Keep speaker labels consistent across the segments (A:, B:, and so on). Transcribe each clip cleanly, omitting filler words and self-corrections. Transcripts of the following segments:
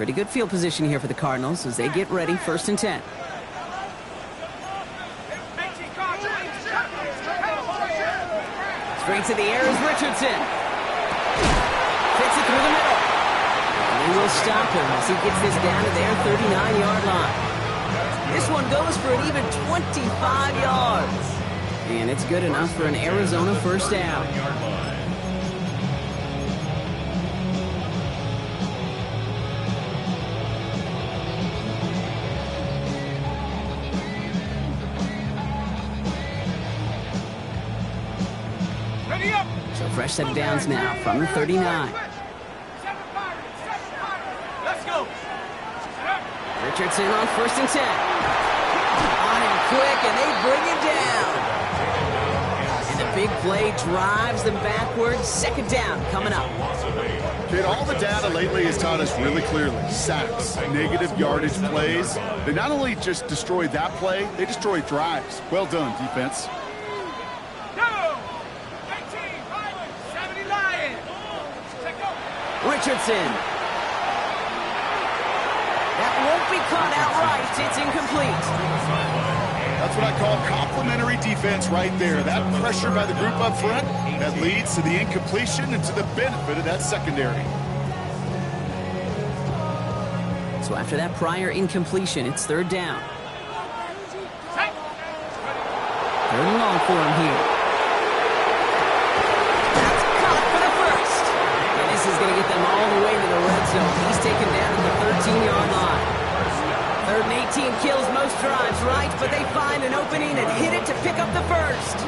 A: Pretty good field position here for the Cardinals as they get ready, 1st and 10. Straight to the air is Richardson. Fits it through the middle. And they will stop him as he gets this down to their 39-yard line. This one goes for an even 25 yards. And it's good enough for an Arizona 1st down. So fresh set of downs now from the 39.
B: Let's go.
A: Richardson on 1st and 10. On him quick, and they bring him down. And the big play drives them backwards. 2nd down coming up.
C: Kid, all the data lately has taught us really clearly. Sacks, negative yardage plays. They not only just destroy that play, they destroy drives. Well done, defense.
A: Richardson. That won't be caught outright. It's incomplete.
C: That's what I call complimentary defense right there. That pressure by the group up front, that leads to the incompletion and to the benefit of that secondary.
A: So after that prior incompletion, it's 3rd down. 3rd and long for him here. That's caught for the 1st. And this is going to get them all the way to the red zone. He's taken down at the 13-yard line. 3rd and 18 kills most drives, right? But they find an opening and hit it to pick up the 1st.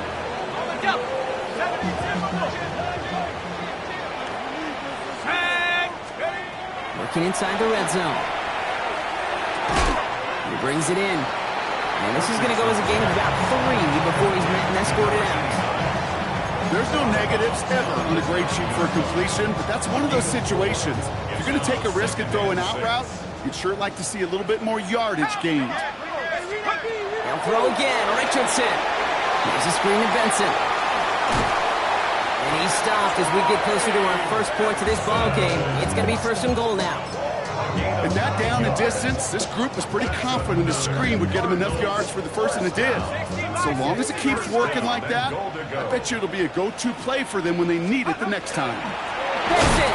A: Working inside the red zone. He brings it in. And this is going to go as a game of about 3 before he's met and escorted out.
C: There's no negatives ever on a grade sheet for a completion, but that's one of those situations. If you're going to take a risk and throw an out route, you'd sure like to see a little bit more yardage gained.
A: They'll throw again. Richardson. Here's a screen to Benson. And he's stopped as we get closer to our first point to this ball game. It's going to be 1st and goal now.
C: And that down and distance, this group was pretty confident the screen would get them enough yards for the 1st, and it did. So long as it keeps working like that, I bet you it'll be a go-to play for them when they need it the next time.
A: Benson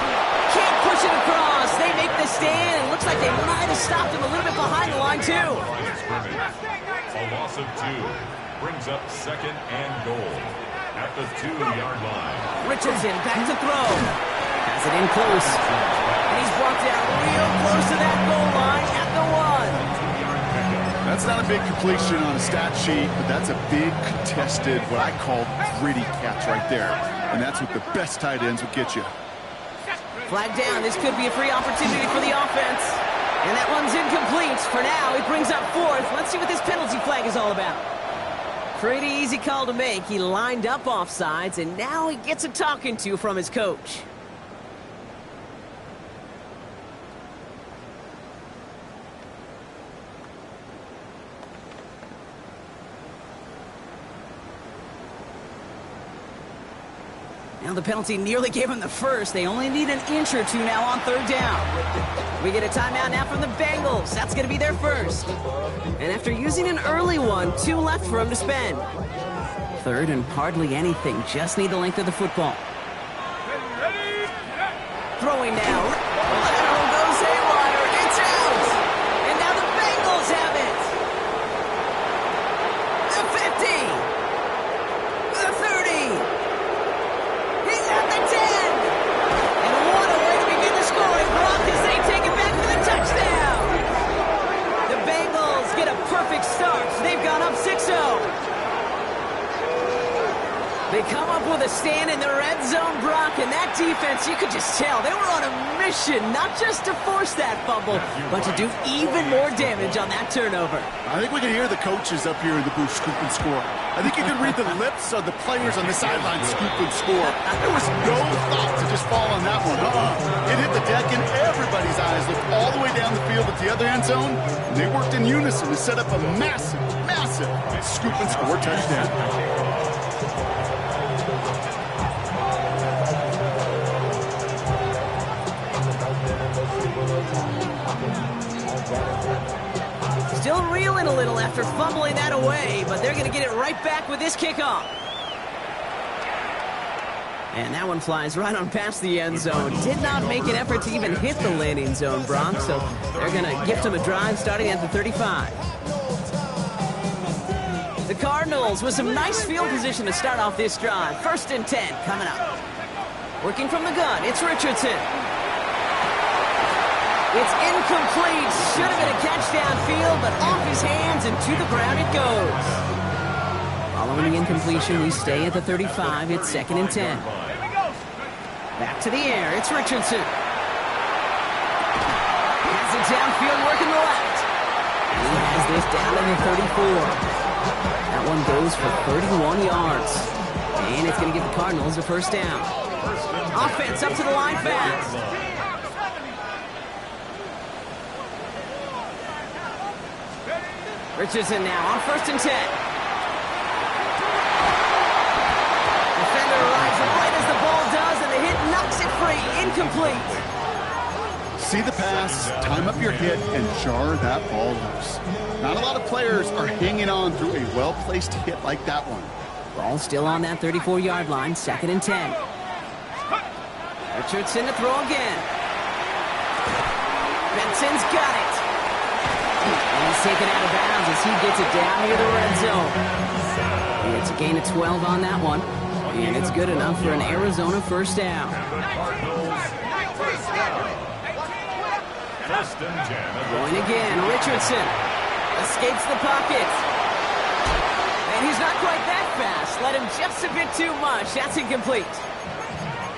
A: can't push it across. They make the stand. It looks like they might have stopped him a little bit behind the line, too.
D: A loss of 2 brings up 2nd and goal at the 2-yard line.
A: Richardson back to throw. Has it in close. And he's brought down real close to that goal line at the 1.
C: That's not a big completion on a stat sheet, but that's a big contested, what I call gritty catch right there. And that's what the best tight ends would get you.
A: Flag down. This could be a free opportunity for the offense. And that one's incomplete. For now, it brings up 4th. Let's see what this penalty flag is all about. Pretty easy call to make. He lined up offsides, and now he gets a talking to from his coach. Now the penalty nearly gave him the 1st. They only need an inch or 2 now on 3rd down. We get a timeout now from the Bengals. That's going to be their 1st. And after using an early one, 2 left for him to spend. 3rd and hardly anything. Just need the length of the football. Throwing now. Lateral goes haywire. It's out. And now the Bengals have it. The 50. The 30. He's at the 10. And what a way to begin the scoring block as they take it back for the touchdown. The Bengals get a perfect start. They've gone up 6-0. They come up with a stand in the red zone, Brock, and that defense, you could just tell, they were on a mission, not just to force that fumble, but to do even more damage on that turnover.
C: I think we can hear the coaches up here in the booth scoop and score. I think you can read the lips of the players on the sideline scoop and score. There was no thought to just fall on that one. It hit the deck, and everybody's eyes looked all the way down the field at the other end zone, and they worked in unison to set up a massive, massive scoop and score touchdown.
A: still reeling a little after fumbling that away, but they're going to get it right back with this kickoff. And that one flies right on past the end zone. Did not make an effort to even hit the landing zone, Bronx, so they're going to gift him a drive starting at the 35. The Cardinals with some nice field position to start off this drive. 1st and 10 coming up. Working from the gun, it's Richardson. It's incomplete. Should have been a catch downfield, but off his hands and to the ground it goes. Following the incompletion, we stay at the 35. It's 2nd and 10. Back to the air. It's Richardson. Has it downfield, working the left. He has this down to the 34. That one goes for 31 yards. And it's going to give the Cardinals a 1st down. Offense up to the line fast. Richardson now on 1st and 10. Defender arrives right as the ball does, and the hit knocks it free. Incomplete.
C: See the pass, time up your hit, and jar that ball loose. Not a lot of players are hanging on through a well-placed hit like that one.
A: Ball still on that 34-yard line, 2nd and 10. Richardson to throw again. Benson's got it. And he's taken out of bounds as he gets it down near the red zone. It's a gain of 12 on that one. And it's good enough for an Arizona 1st down.
D: 1st and 10.
A: Going again, Richardson escapes the pocket. And he's not quite that fast. Let him just a bit too much. That's incomplete.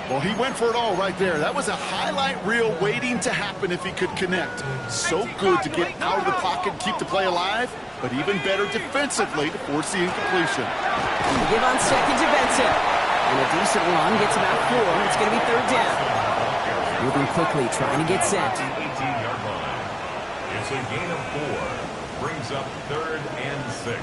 C: Well, he went for it all right there. That was a highlight reel waiting to happen if he could connect. So good to get out of the pocket and keep the play alive, but even better defensively to force the incompletion.
A: Give on 2nd to Benson. And a decent run gets about 4. It's going to be 3rd down. Moving quickly, trying to get set.
D: 18-yard line. It's a gain of 4. Brings up 3rd and 6.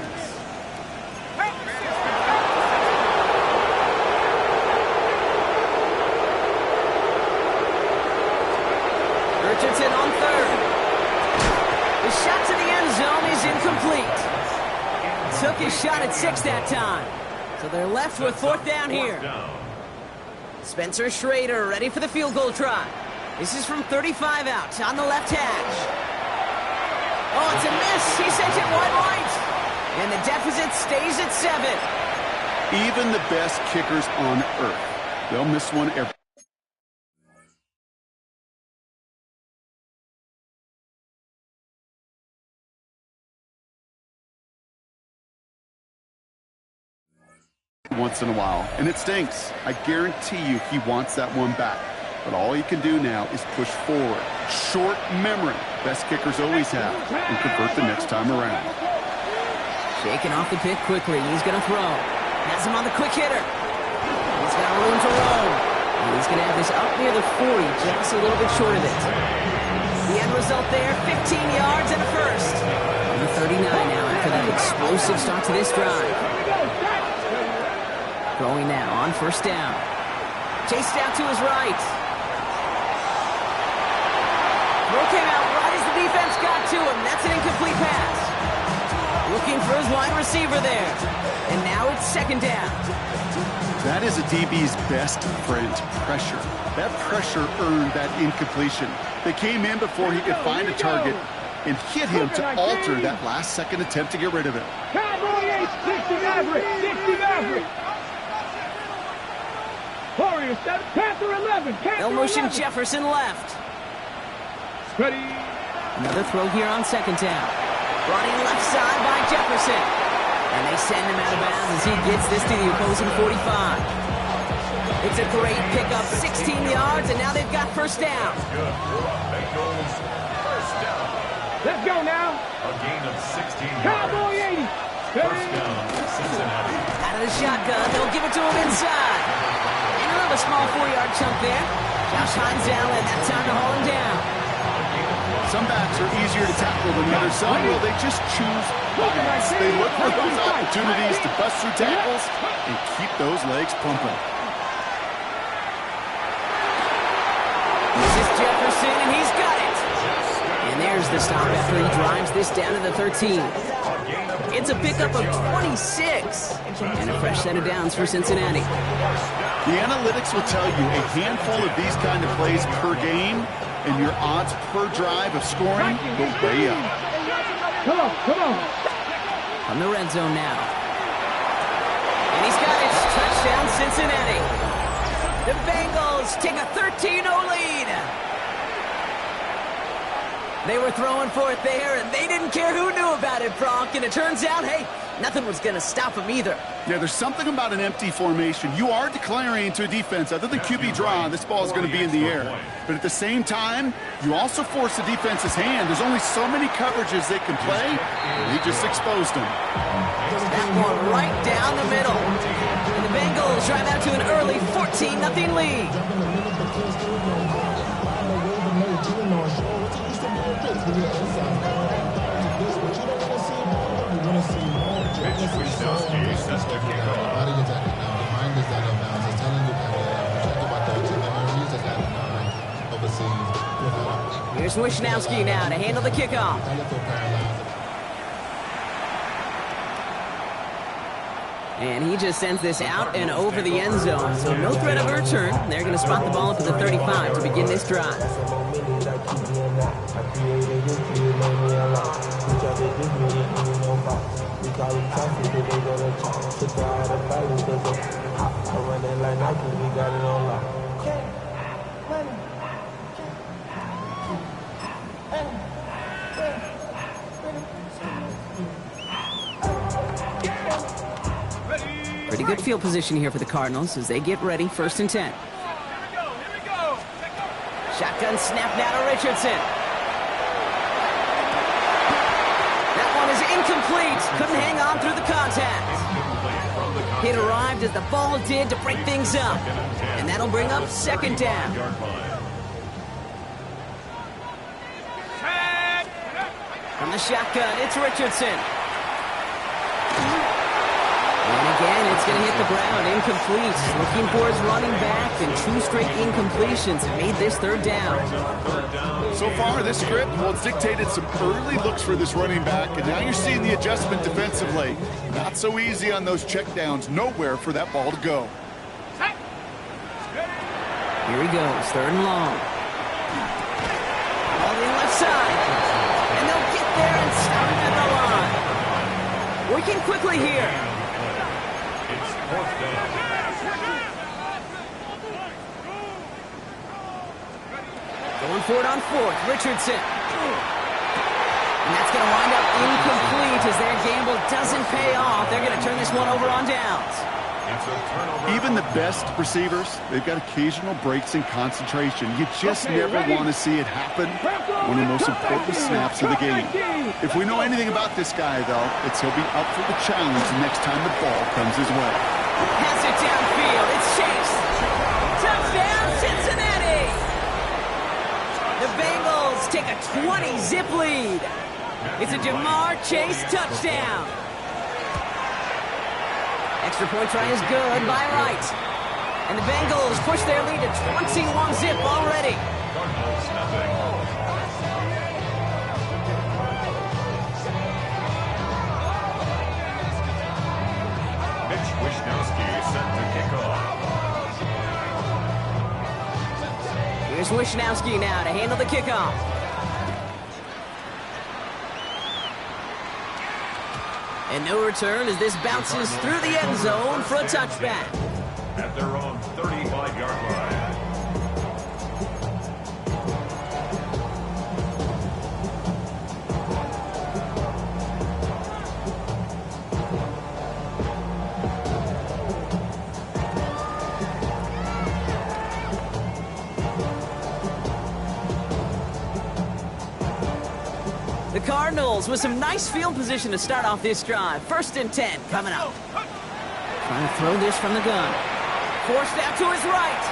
A: Richardson on 3rd. The shot to the end zone is incomplete. Took his shot at 6 that time. So they're left with 4th down here. Spencer Schrader ready for the field goal try. This is from 35 out on the left hash. Oh, it's a miss. He sends it wide right. And the deficit stays at 7.
C: Even the best kickers on earth, they'll miss one every. Once in a while, and it stinks. I guarantee you he wants that one back. But all he can do now is push forward. Short memory, best kickers always have, and convert the next time around.
A: Shaking off the pick quickly. He's going to throw. Has him on the quick hitter. He's got room to roam. And he's going to have this up near the 40, just a little bit short of it. The end result there, 15 yards and a 1st. On the 39 now after that explosive start to this drive. Throwing now on 1st down. Chased out to his right. Throw came out right as the defense got to him. That's an incomplete pass. Looking for his wide receiver there. And now it's 2nd down.
C: That is a DB's best friend, pressure. That pressure earned that incompletion. They came in before he could find a target and hit him to alter that last-second attempt to get rid of it.
B: Cowboy 8, 60 Maverick, 60 Maverick. Warriors 7, Panther 11, Panther
A: They'll motion
B: 11.
A: Jefferson left.
B: Ready.
A: Another throw here on 2nd down. Brought in left side by Jefferson. And they send him out of bounds as he gets this to the opposing 45. It's a great pickup, 16 yards, and now they've got 1st down.
D: Good for a Bengals 1st down.
B: Let's go now.
D: A gain of 16 yards.
B: Cowboy 80.
D: 1st down, Cincinnati.
A: Out of the shotgun, they'll give it to him inside. And another small 4-yard chunk there. Josh Hines Allen, that time to haul him down.
C: Some backs are easier to tackle than others. Some, well, they just choose violence. They look for those opportunities to bust through tackles and keep those legs pumping.
A: This is Jefferson, and he's got it. And there's the a stop after he drives this down to the 13. It's a pickup of 26. And a fresh set of downs for Cincinnati.
C: The analytics will tell you a handful of these kind of plays per game, and your odds per drive of scoring go way up.
B: Come on, come on.
A: From the red zone now. And he's got it. Touchdown, Cincinnati. The Bengals take a 13-0 lead. They were throwing for it there, and they didn't care who knew about it, Bronk. And it turns out, hey, nothing was going to stop them either.
C: Yeah, there's something about an empty formation. You are declaring to a defense, other than QB draw, this ball is going to be in the air. But at the same time, you also force the defense's hand. There's only so many coverages they can play, and he just exposed them.
A: That one right down the middle. And the Bengals drive out to an early 14-0 lead. Here's Wishnowski now to handle the kickoff. And he just sends this out and over the end zone. So no threat of a return. They're going to spot the ball up at the 35 to begin this drive. Pretty good field position here for the Cardinals as they get ready, 1st and 10. Shotgun snap now to Richardson. That one is incomplete. Couldn't hang on through the contact. It arrived as the ball did to break things up. And that'll bring up 2nd down. From the shotgun, it's Richardson. And again, it's going to hit the ground, incomplete. Looking for his running back, and 2 straight incompletions have made this 3rd down.
C: So far, this script, well, it's dictated some early looks for this running back, and now you're seeing the adjustment defensively. Not so easy on those checkdowns. Nowhere for that ball to go.
A: Here he goes, 3rd and long. All the left side. And they'll get there and stop him at the line. Working quickly here.
D: It's 4th down.
A: Going for it on 4th, Richardson. And that's going to wind up incomplete as their gamble doesn't pay off. They're going to turn this one over on downs.
C: Even the best receivers, they've got occasional breaks in concentration. You just never want to see it happen. One of the most important snaps of the game. If we know anything about this guy, though, it's he'll be up for the challenge the next time the ball comes his way.
A: Has it downfield. It's Chase. Touchdown, Cincinnati. The Bengals take a 20-zip lead. It's a Jamar Chase touchdown. Extra point try is good by Wright. And the Bengals push their lead to 21-zip already.
D: Cardinals nothing. Mitch Wishnowski set to kick off.
A: Here's Wishnowski now to handle the kickoff. And no return as this bounces through the end zone for a touchback.
D: At their own 35-yard line.
A: The Cardinals with some nice field position to start off this drive. 1st and 10 coming up. Trying to throw this from the gun. Forced out to his right.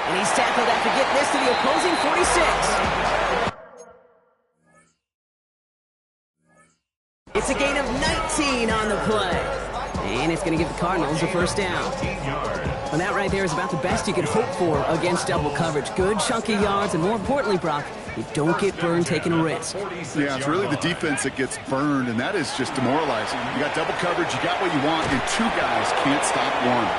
A: And he's tackled after getting this to the opposing 46. It's a gain of 19 on the play. And it's going to give the Cardinals a 1st down. And that right there is about the best you could hope for against double coverage. Good chunky yards, and more importantly, Brock, You don't get burned taking a risk.
C: Yeah, it's really the defense that gets burned, and that is just demoralizing. You got double coverage, you got what you want, and two guys can't stop one.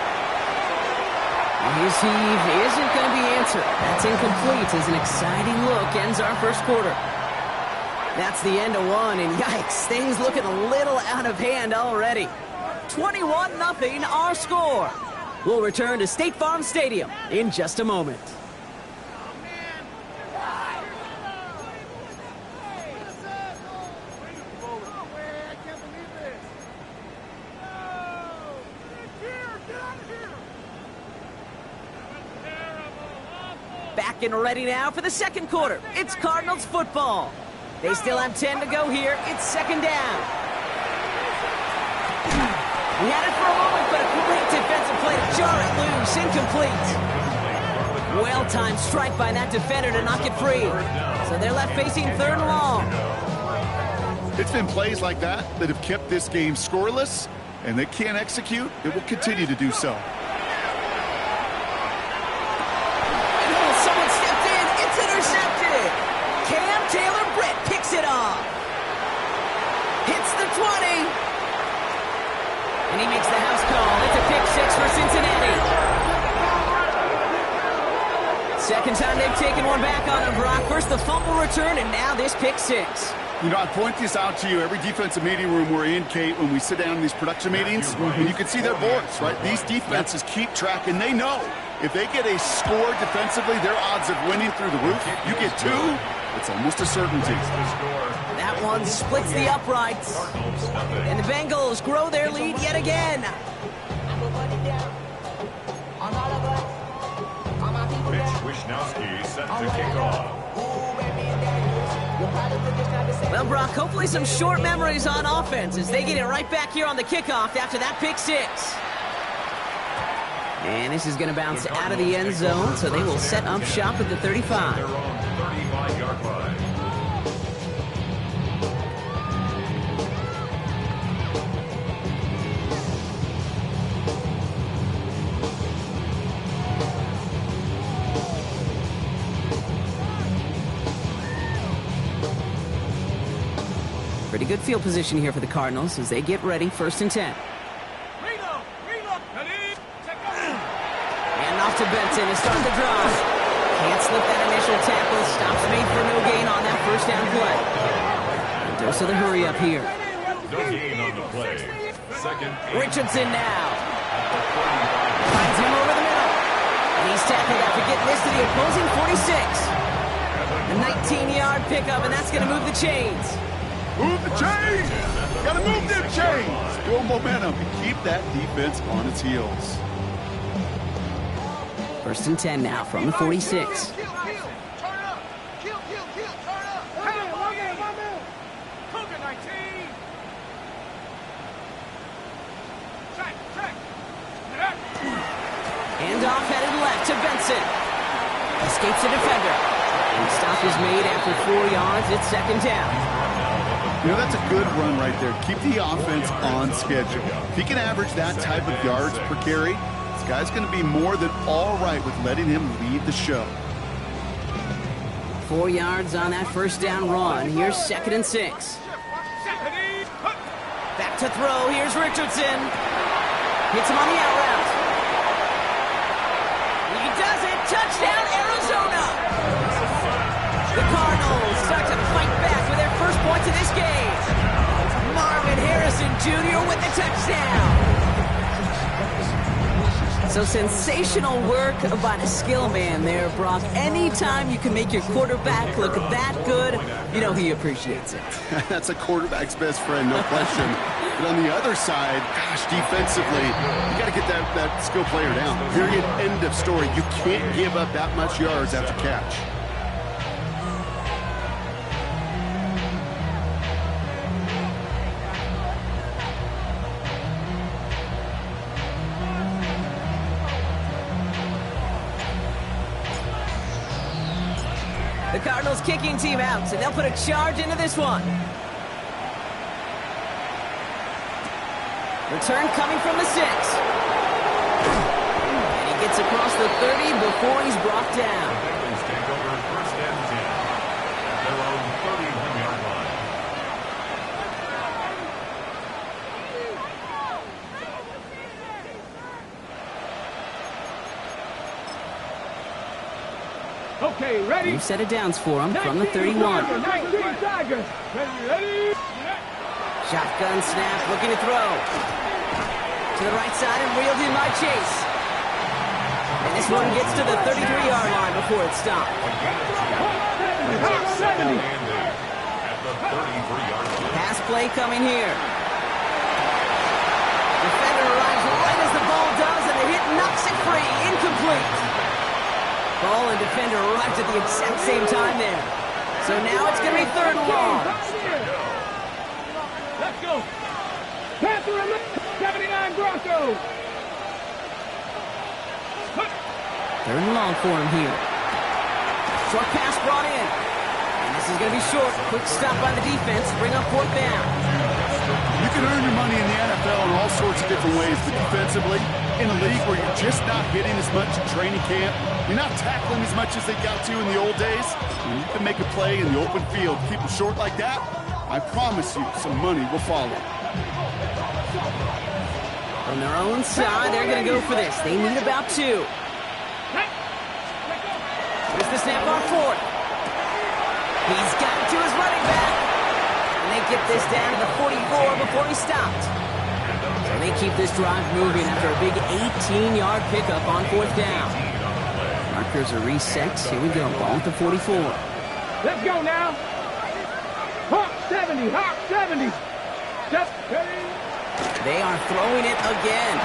A: His heave isn't going to be answered. That's incomplete as an exciting look ends our first quarter. That's the end of one, and yikes, things looking a little out of hand already. 21-0 our score. We'll return to State Farm Stadium in just a moment. Back and ready now for the second quarter. It's Cardinals football. They still have 10 to go here. It's second down. He had it for a moment, but a great defensive play to jar it loose. Incomplete. Well-timed strike by that defender to knock it free. So they're left facing third and long.
C: It's been plays like that that have kept this game scoreless, and they can't execute. It will continue to do so.
A: Someone stepped in. It's intercepted. Cam Taylor-Britt picks it off. Hits the 20. And he makes the house call. It's a pick six for Cincinnati. Second time they've taken one back on him, Brock. First the fumble return, and now this pick six.
C: You know, I point this out to you. Every defensive meeting room we're in, Kate, when we sit down in these production meetings, and you can see their boards, right? These defenses keep track, and they know if they get a score defensively, their odds of winning through the roof. You get two, it's almost a certainty.
A: That one splits the uprights. And the Bengals grow their lead yet again.
D: Mitch Wishnowsky set to kick off.
A: Well, Brock, hopefully some short memories on offense as they get it right back here on the kickoff after that pick six. And this is going to bounce out of the end zone, so they will set up shop at the 35.
D: Their own 35-yard line.
A: Pretty good field position here for the Cardinals as they get ready, first and 10. And off to Benson to start the drive. Can't slip that initial tackle. Stops made for no gain on that first down play. A dose of the hurry up here.
D: No gain on the play. Second.
A: Richardson now. Finds him over the middle. And he's tackled after getting this to the opposing 46. A 19-yard pickup, and that's going to move the chains.
C: Move the chains! Gotta move them chains! Build momentum and keep that defense on its heels.
A: First and 10 now from the 46. Handoff headed left to Benson. Escapes the defender. And stop is made after 4 yards. It's second down.
C: You know, that's a good run right there. Keep the offense on schedule. If he can average that type of yards per carry, this guy's going to be more than all right with letting him lead the show.
A: 4 yards on that first down run. Here's second and 6. Back to throw. Here's Richardson. Hits him on the out route. He does it. Touchdown, Arizona. The Cardinals start to fight back with their first points of this game. Marvin Harrison Jr. with the touchdown. So sensational work by the skill man there, Brock. Anytime you can make your quarterback look that good, you know he appreciates it.
C: That's a quarterback's best friend, no question. But on the other side, gosh, defensively, you got to get that skill player down. Period, end of story. You can't give up that much yards after catch.
A: The Cardinals kicking team out, and they'll put a charge into this one. Return coming from the 6. And he gets across the 30 before he's brought down.
D: Bengals take over first and 10.
B: Okay, ready?
A: New set of downs for him from the 31.
B: 19 Tiger. Ready?
A: Shotgun snap, looking to throw. To the right side and reeled in by Chase. And this one gets to the 33-yard line before it stopped.
D: At the 33-yard line.
A: Pass play coming here. Defender arrives right as the ball does, and the hit knocks it free. Incomplete. Ball and defender arrived at the exact same time there. So now it's going to be 3rd and long.
B: Let's go. Panther 79 Broncos.
A: 3rd and long for him here. Short pass brought in. And this is going to be short. Quick stop by the defense. Bring up 4th down.
C: You can earn your money in the NFL in all sorts of different ways, but defensively, in a league where you're just not hitting as much in training camp, you're not tackling as much as they got to in the old days, and you can make a play in the open field. Keep it short like that, I promise you some money will follow.
A: On their own side, they're going to go for this. They need about 2. Here's the snap on 4th. He's got it to his running back. And they get this down to the 44 before he stopped. So they keep this drive moving after a big 18-yard pickup on 4th down. Markers are reset. Here we go. Ball at the 44.
B: Let's go now. Hawk 70. Hawk 70. Just
A: They are throwing it again.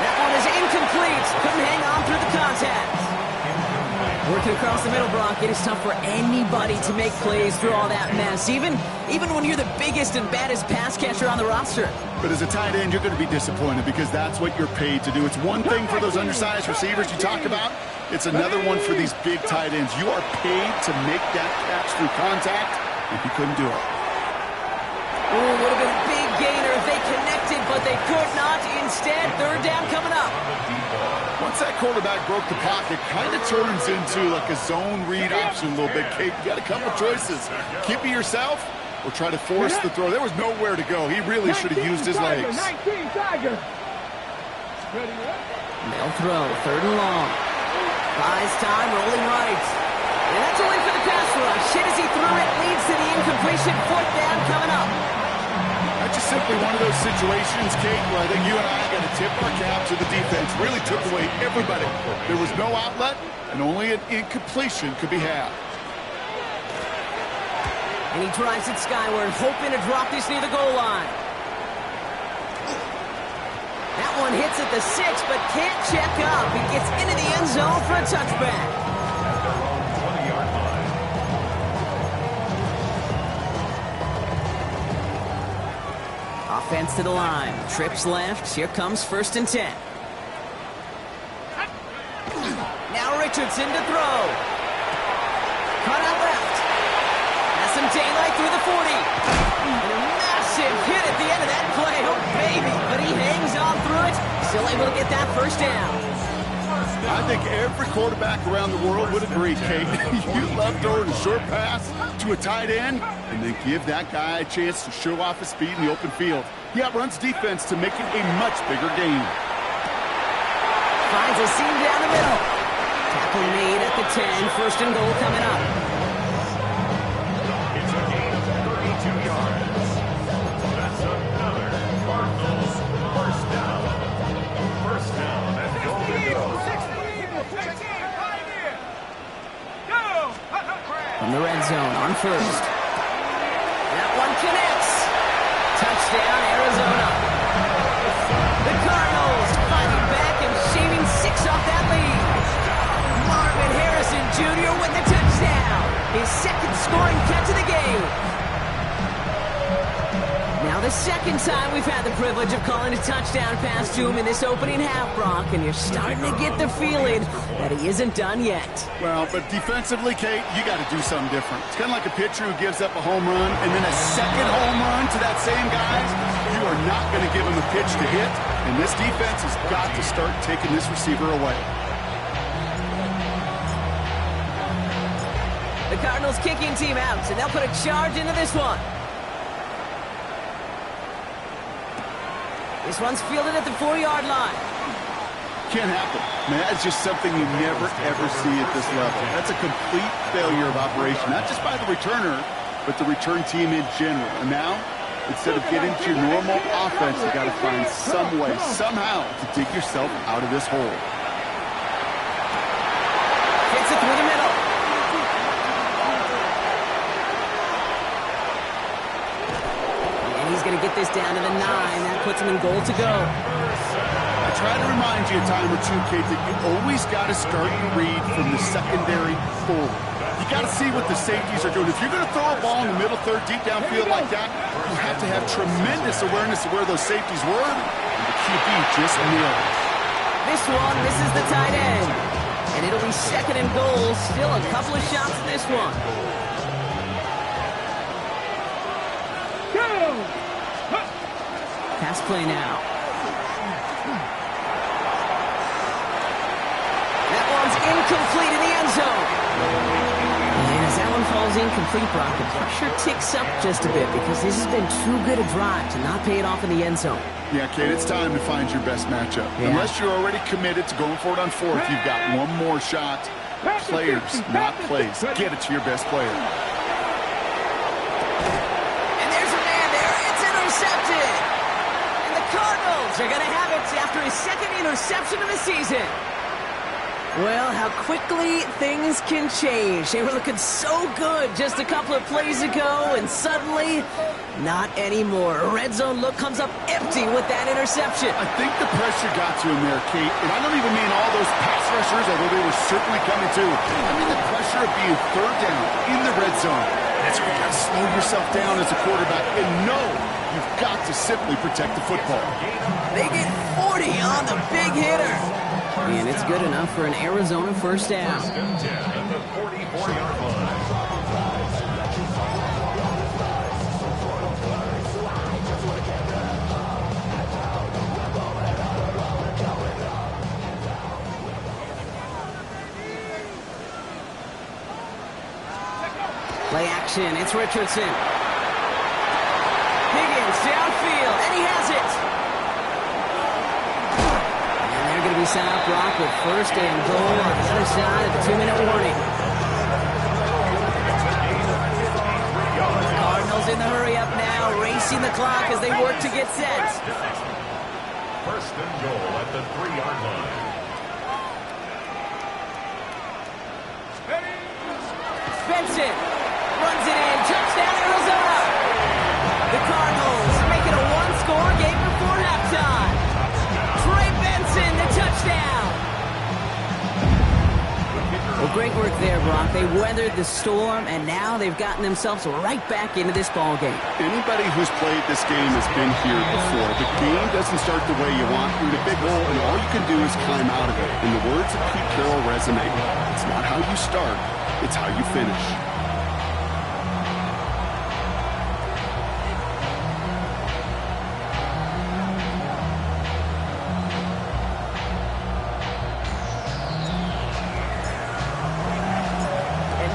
A: That one is incomplete. Couldn't hang on through the contact. Working across the middle, Brock, it is tough for anybody to make plays through all that mess, even when you're the biggest and baddest pass catcher on the roster.
C: But as a tight end, you're going to be disappointed because that's what you're paid to do. It's one thing for those undersized receivers you talk about. It's another one for these big tight ends. You are paid to make that catch through contact, and you couldn't do it.
A: Oh, would have been a big gainer if they connected, but they could not. Instead, 3rd down coming up.
C: Once that quarterback broke the pocket, kind of turns into like a zone read option a little bit. Kate, you got a couple choices. Keep it yourself or try to force the throw. There was nowhere to go. He really should have used his legs.
B: 19 Tiger. Ready?
A: They'll throw, 3rd and long. Buys time, rolling right. And that's a win for the pass rush. Hit as he threw it, leads to the incompletion. 4th down coming up.
C: That's just simply one of those situations, Kate, where I think you and I got to tip our cap to the defense. Really took away everybody. There was no outlet, and only an incompletion could be had.
A: And he drives it skyward, hoping to drop this near the goal line. That one hits at the 6, but can't check up. He gets into the end zone for a touchback. Offense to the line. Trips left. Here comes 1st and 10. Now Richardson to throw. Cut out left. Has some daylight through the 40. And a massive hit at the end of that play. Oh, baby. But he hangs on through it. Still able to get that 1st down.
C: I think every quarterback around the world would agree, Kate. You love throwing a short pass to a tight end and then give that guy a chance to show off his speed in the open field. He outruns defense to make it a much bigger game.
A: Finds a seam down the middle. Tackle made at the 10. 1st and goal coming up.
D: It's a gain of 32 yards. That's another Cardinals 1st down. 1st down and goal to go.
A: From the red zone on 1st. That one connects. Touchdown, Arizona. The Cardinals fighting back and shaving 6 off that lead. Marvin Harrison Jr. with the touchdown. His 2nd scoring catch of the game. Now the 2nd time we've had the privilege of calling a touchdown pass to him in this opening half, Brock, and you're starting to get the feeling that he isn't done yet.
C: Well, but defensively, Kate, you got to do something different. It's kind of like a pitcher who gives up a home run and then a 2nd home run to that same guy. You are not going to give him a pitch to hit, and this defense has got to start taking this receiver away.
A: The Cardinals kicking team out, and they'll put a charge into this one. This one's fielded at the 4-yard line.
C: Can't happen. Man, that's just something you never, ever see at this level. That's a complete failure of operation, not just by the returner, but the return team in general. And now, instead of getting to your normal offense, you got to find some way, somehow, to dig yourself out of this hole.
A: Gets it through the middle. And he's going to get this down to the 9. That puts him in goal to go.
C: I try to remind you a time or two, Kate, that you always got to start your read from the secondary forward. You got to see what the safeties are doing. If you're going to throw a ball in the middle third, deep downfield like that, you have to have tremendous awareness of where those safeties were, and the QB just nailed it.
A: This one misses the tight end. And it'll be second and goal. Still a couple of shots in this one.
B: Go!
A: Pass play now. That one's incomplete in the end zone. And as that one falls incomplete, Brock, the pressure ticks up just a bit because this has been too good a drive to not pay it off in the end zone.
C: Yeah, Kate, it's time to find your best matchup.
A: Yeah.
C: Unless you're already committed to going for it on fourth, you've got one more shot. Players, not plays. Get it to your best player.
A: And there's a man there. It's intercepted. And the Cardinals are going to have it after his second interception of the season. Well, how quickly things can change. They were looking so good just a couple of plays ago, and suddenly, not anymore. A red zone look comes up empty with that interception.
C: I think the pressure got to him there, Kate. And I don't even mean all those pass rushers, although they were certainly coming too. I mean the pressure of being third down in the red zone. That's where you got to slow yourself down as a quarterback and know you've got to simply protect the football.
A: They get 40 on the big hitter. And it's good enough for an Arizona first down.
D: First and 10 at the 44-yard line.
A: Play action. It's Richardson. Higgins downfield, and he has it. And they're going to be sent out, Brock, with first and goal on the other side of the 2-minute warning. Cardinals in the hurry up now, racing the clock as they work to get set.
D: First and goal at the 3-yard line.
A: Benson runs it in. Touchdown, Arizona. The Cardinals make it a one-score game before halftime. Trey Benson, the touchdown. Well, great work there, Brock. They weathered the storm, and now they've gotten themselves right back into this ball game.
C: Anybody who's played this game has been here before. The game doesn't start the way you want. You're in a big hole, and all you can do is climb out of it. In the words of Pete Carroll resume, it's not how you start, it's how you finish.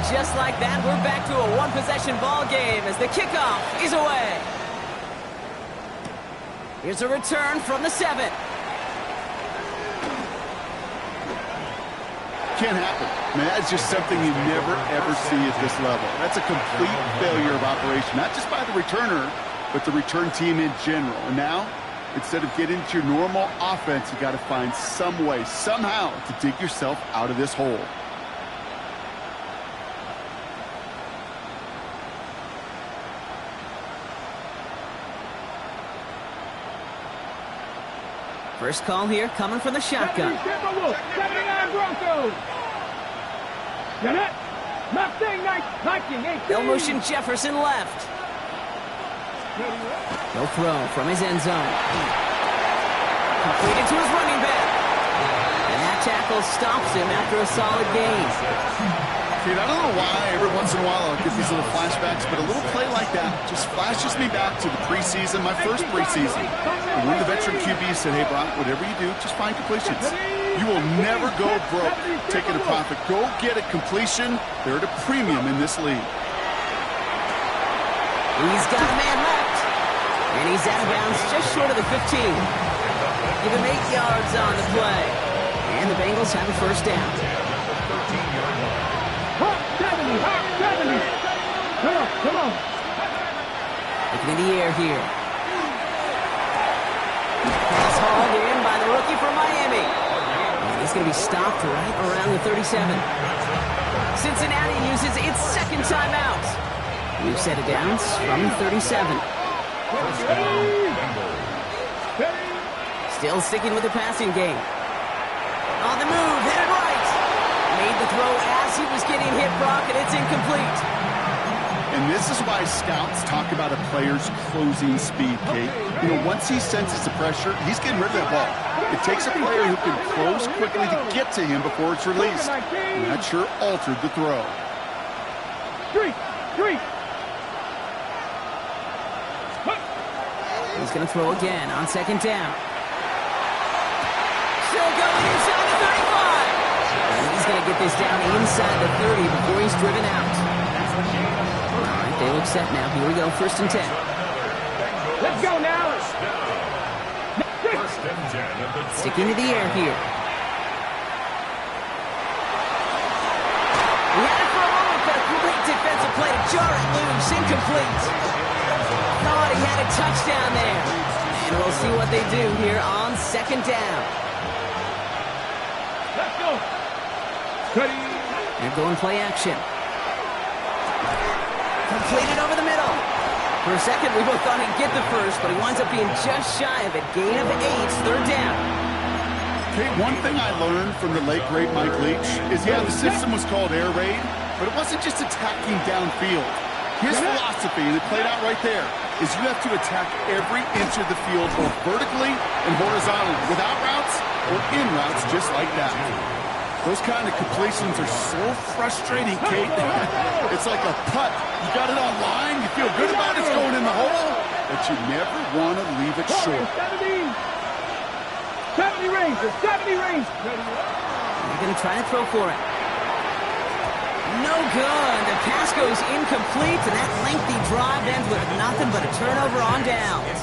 A: Just like that, we're back to a one-possession ball game as the kickoff is away. Here's a return from the 7.
C: Can't happen. Man, that's just something you never, ever see at this level. That's a complete failure of operation, not just by the returner, but the return team in general. And now, instead of getting to your normal offense, you got to find some way, somehow, to dig yourself out of this hole.
A: First call here coming from the shotgun.
B: 79 Broncos.
A: They'll motion Jefferson left. He'll throw from his end zone. Completed to his running back. And that tackle stops him after a solid gain.
C: Dude, I don't know why every once in a while I'll get these little flashbacks, but a little play like that just flashes me back to the preseason, my first preseason. And when the veteran QB said, hey, Brock, whatever you do, just find completions. You will never go broke taking a profit. Go get a completion. They're at a premium in this league.
A: He's got a man left. And he's out of bounds just short of the 15. Give him 8 yards on the play. And the Bengals have a first down.
D: 13-yard line.
B: Hot 70, hot 70. Come on.
A: Looking in the air here. Pass hauled in by the rookie from Miami. And he's going to be stopped right around the 37. Cincinnati uses its second timeout. We've set it down from the 37.
D: First down, Bengals.
A: Still sticking with the passing game. On the move, headed right. Made the throw as he was getting hit, Brock, and it's incomplete.
C: And this is why scouts talk about a player's closing speed, Kate. You know, once he senses the pressure, he's getting rid of that ball. It takes a player who can close quickly to get to him before it's released. And that sure altered the throw.
B: Street.
A: He's going to throw again on second down. Still going inside the 35. And he's going to get this down inside the 30 before he's driven out. All right, they look set now. Here we go, first and 10.
B: Let's go now.
D: First and 10 at the
A: Sticking to the air here. He had it for a moment, but a great defensive play to jar it loose. Incomplete. Thought he had a touchdown there. And we'll see what they do here on second down.
B: Let's go. Ready.
A: They're going play action. Completed over the middle. For a second, we both thought he'd get the first, but he winds up being just shy of it. Gain of 8, third down.
C: Kate, one thing I learned from the late, great Mike Leach is, yeah, the system was called air raid, but it wasn't just attacking downfield. His philosophy, and it played out right there, is you have to attack every inch of the field, both vertically and horizontally, without routes or in routes, just like that. Those kind of completions are so frustrating, Kate. It's like a putt. You got it on line, you feel good about it, it's going in the hole, but you never want to leave it short.
B: 70 range.
A: They're going to try to throw for it. No good. The pass goes incomplete, and that lengthy drive ends with nothing but a turnover on downs.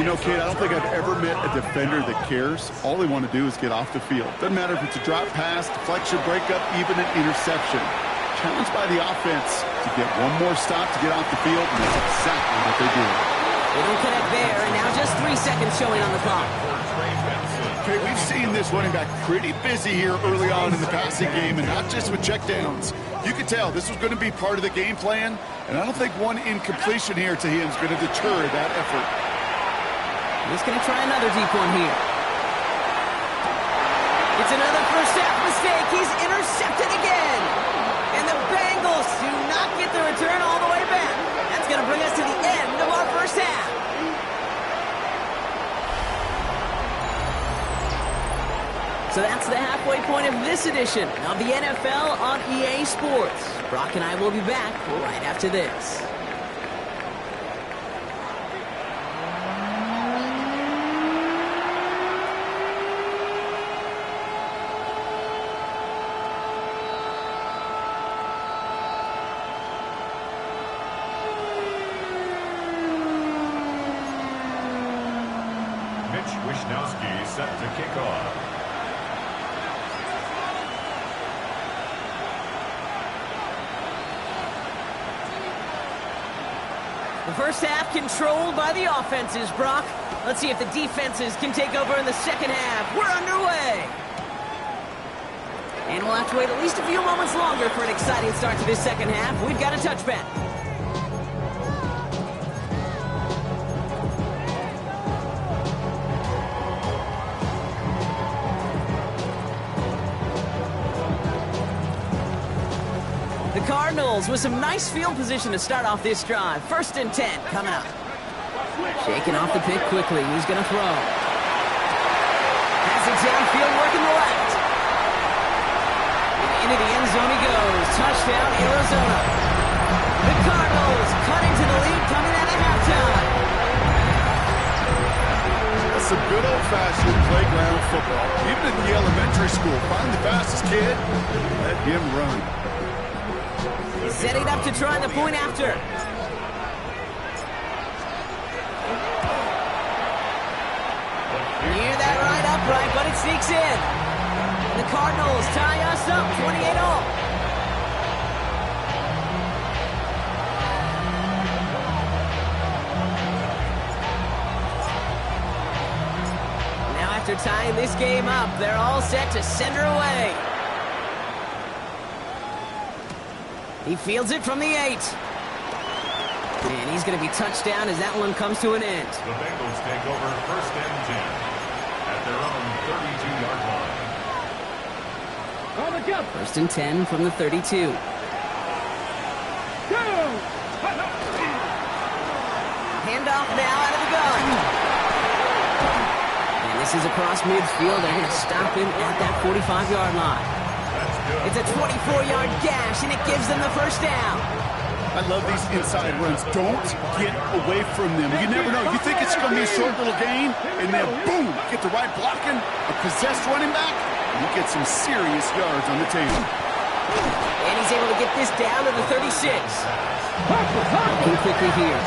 C: You know, Kate, I don't think I've ever met a defender that cares. All they want to do is get off the field. Doesn't matter if it's a drop pass, deflection, breakup, even an interception. Challenged by the offense to get one more stop to get off the field, and that's exactly what they do.
A: They don't connect there, and now just 3 seconds showing on the clock.
C: Okay, we've seen this running back pretty busy here early on in the passing game, and not just with checkdowns. You could tell this was going to be part of the game plan, and I don't think one incompletion here to him is going to deter that effort.
A: He's going to try another deep one here. It's another first half mistake. He's intercepted again. And the Bengals do not get the return all the way back. That's going to bring us to the end of our first half. So that's the halfway point of this edition of the NFL on EA Sports. Brock and I will be back right after this.
D: Wishnowski set to kick off.
A: The first half controlled by the offenses, Brock. Let's see if the defenses can take over in the second half. We're underway. And we'll have to wait at least a few moments longer for an exciting start to this second half. We've got a touchback. The Cardinals with some nice field position to start off this drive. First and 10 coming up. Shaking off the pick quickly. He's going to throw. Has it downfield, working the left. And into the end zone he goes. Touchdown, Arizona. The Cardinals cut into the lead coming out of halftime.
C: That's some good old-fashioned playground football. Even at the elementary school, find the fastest kid, let him run.
A: Setting up to try the point after. Near that right up upright, but it sneaks in. The Cardinals tie us up 28-all. Now after tying this game up, they're all set to send her away. He fields it from the 8. And he's going to be touched down as that one comes to an end.
D: The Bengals take over first and 10 at their own 32-yard line.
B: On the jump.
A: First and 10 from the 32. Handoff now out of the gun. And this is across midfield. They're going to stop him at that 45-yard line. It's a 24-yard gash, and it gives them the first down.
C: I love these inside runs. Don't get away from them. You never know. You think it's going to be a short little gain, and then boom, get the right blocking, a possessed running back, and you get some serious yards on the table.
A: And he's able to get this down to the 36. Looking quickly here.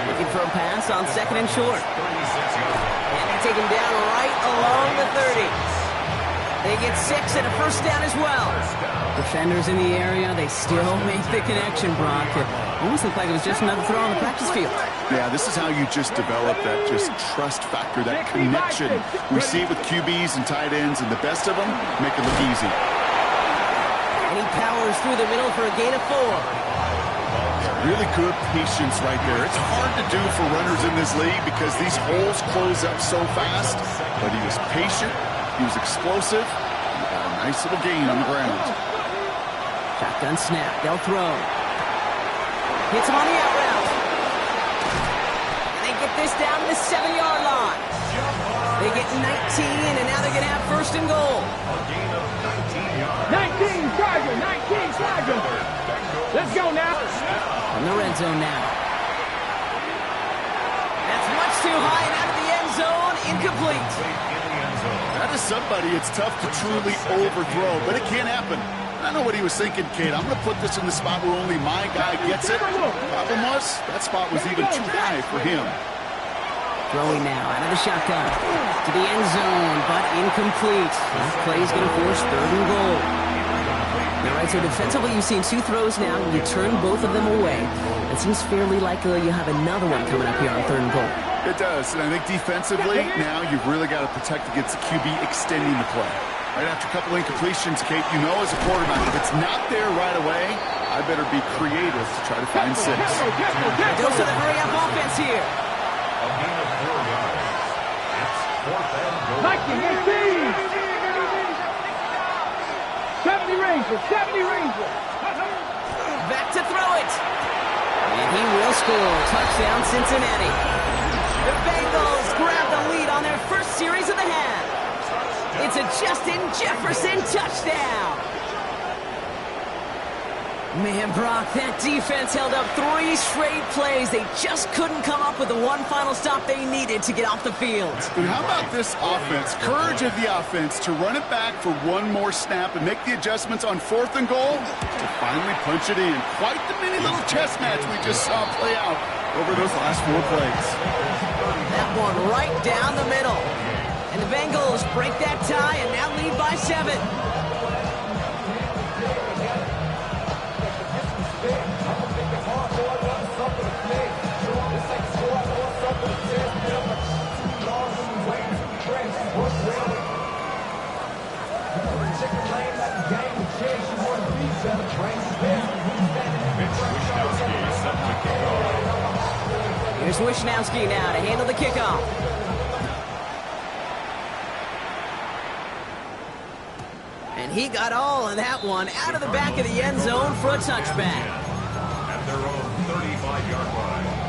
A: Looking for a pass on second and short. And they take him down right along the 30. They get 6 and a first down as well. Defenders in the area, they still make the connection, Brock. It almost looked like it was just another throw on the practice field.
C: Yeah, this is how you just develop that just trust factor, that connection. We see it with QBs and tight ends, and the best of them make it look easy.
A: And he powers through the middle for a gain of 4.
C: Really good patience right there. It's hard to do for runners in this league because these holes close up so fast, but he was patient. He was explosive. He got a nice little gain on the ground.
A: Shotgun snap. They'll throw. Hits him on the out route. And they get this down to the 7-yard line. They get 19, and now they're going to have first and goal.
D: A gain of 19 yards.
B: 19 Charger, 19 Charger. Let's go now.
A: From the red zone now. That's much too high and out of the end zone. Incomplete.
C: That is somebody it's tough to truly overthrow, but it can happen. I know what he was thinking, Kate. I'm going to put this in the spot where only my guy gets it. Problem was, that spot was even too high for him.
A: Throwing now out of the shotgun to the end zone, but incomplete. That play is going to force third and goal. All right, so defensively you've seen 2 throws now. You turn both of them away. It seems fairly likely you have another one coming up here on third and goal.
C: It does, and I think defensively, now you've really got to protect against the QB extending the play. Right after a couple incompletions, Kate, you know as a quarterback, if it's not there right away, I better be creative to try to find 6.
A: Goes to the hurry-up offense here.
D: A gain of 4 yards. It's fourth and goal.
B: Mikey, 70 Rangers, 70 Rangers.
A: Back to throw it. And he will score. Touchdown, Cincinnati. The Bengals grab the lead on their first series of the half. It's a Justin Jefferson touchdown. Man, Brock, that defense held up 3 straight plays. They just couldn't come up with the one final stop they needed to get off the field.
C: And how about this offense? Courage of the offense to run it back for one more snap and make the adjustments on fourth and goal to finally punch it in. Quite the mini little chess match we just saw play out over those last 4 plays.
A: That one right down the middle. And the Bengals break that tie and now lead by 7. Here's Wishnowski now to handle the kickoff. And he got all of that one out of the back of the end zone for a touchback.
D: At their own 35-yard line.